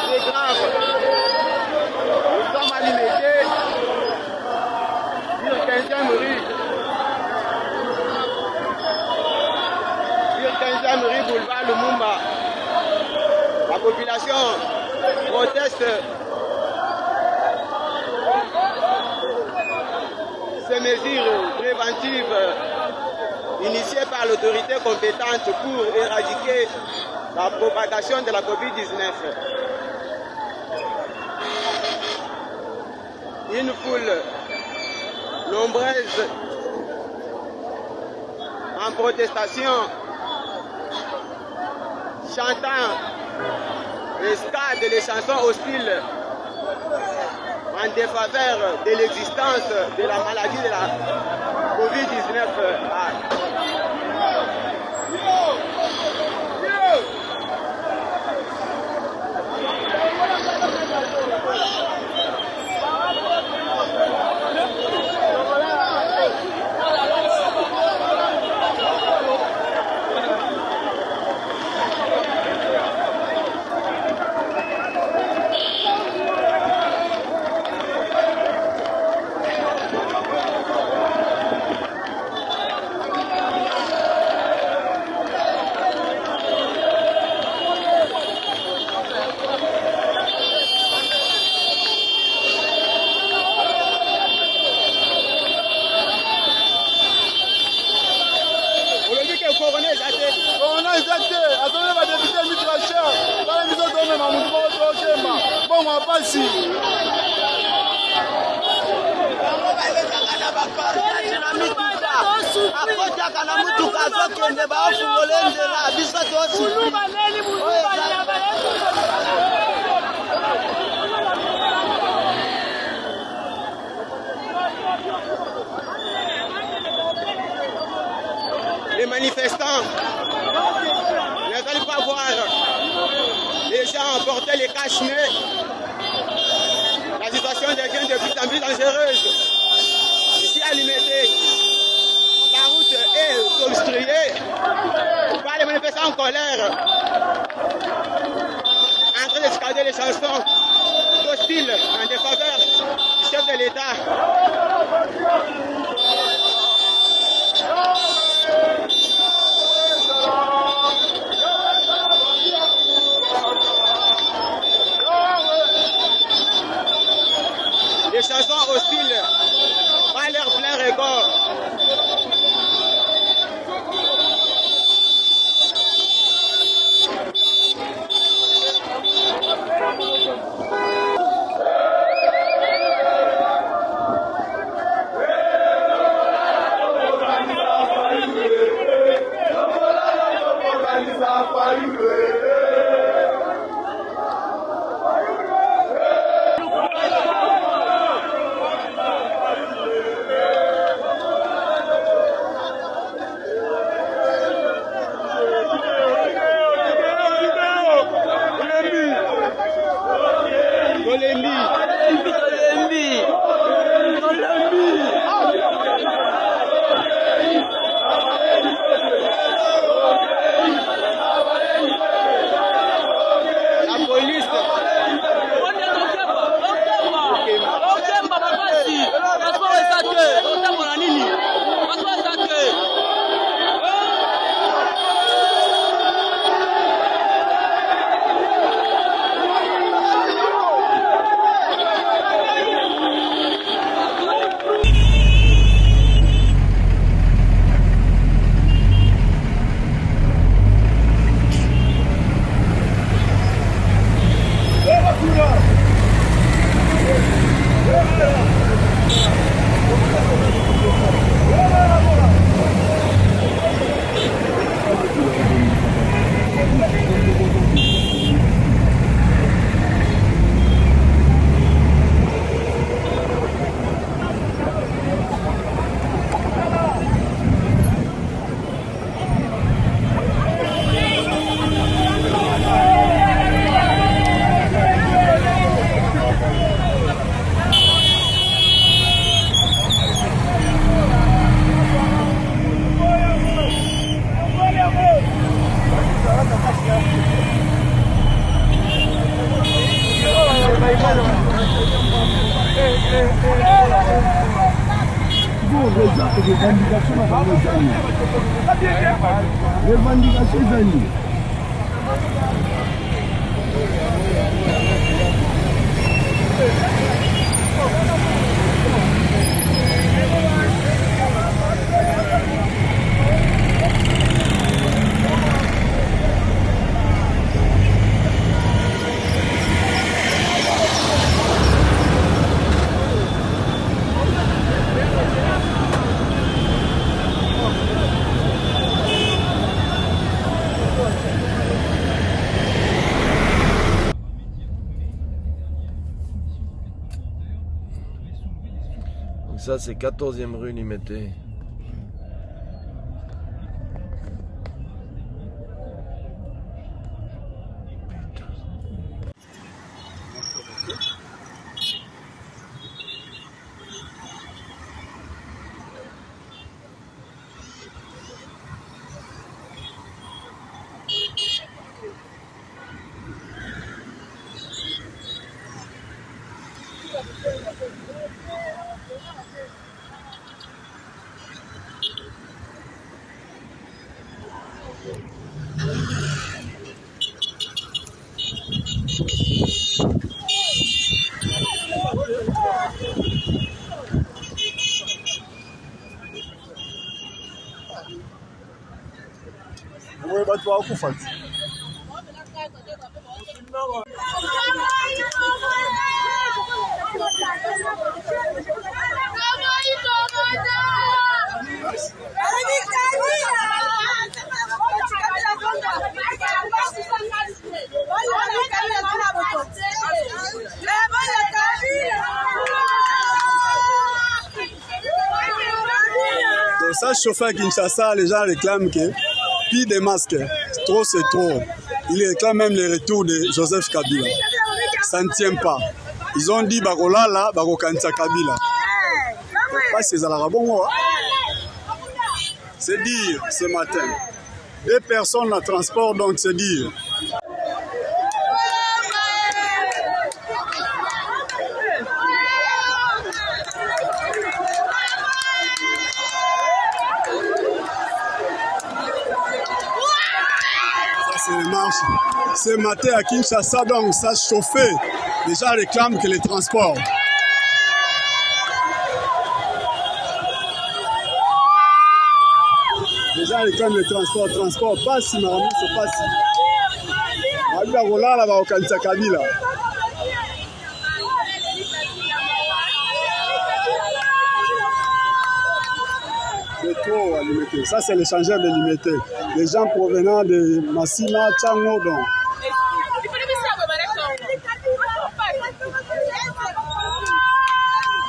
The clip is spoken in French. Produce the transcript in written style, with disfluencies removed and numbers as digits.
C'est grave. Nous sommes à l'immédiat sur 15e rue. Sur 15e rue, boulevard Lumumba. La population proteste ces mesures préventives initiées par l'autorité compétente pour éradiquer la propagation de la COVID-19. Une foule nombreuse en protestation, chantant et scandent les chansons hostiles en défaveur de l'existence de la maladie de la COVID-19. Les manifestants ne veulent pas voir les gens porter les cache-nez. La situation devient de plus en plus dangereuse. Ici à l'Immédiat, la route est obstruée par les manifestants en colère, en train de scander les chansons hostiles en défaveur du chef de l'État. Les chansons hostiles par leur plein regard. Ça, c'est 14e rue Limité. Donc ça chauffeur à Kinshasa, les gens réclament que puis des masques, trop c'est trop. Ils réclament même le retour de Joseph Kabila. Ça ne tient pas. Ils ont dit Bakolala, Bakokansa Kabila. Pas ces Alarabongo. C'est dire ce matin. 2 personnes en transport, donc c'est dire. Ce matin à Kinshasa, donc ça chauffait. Les gens réclament que les transports. Les gens réclament les transports. Transport passe, mais c'est pas si. Ça, c'est l'échangeur de Limité. Les gens provenant de Massima, Tchango, donc.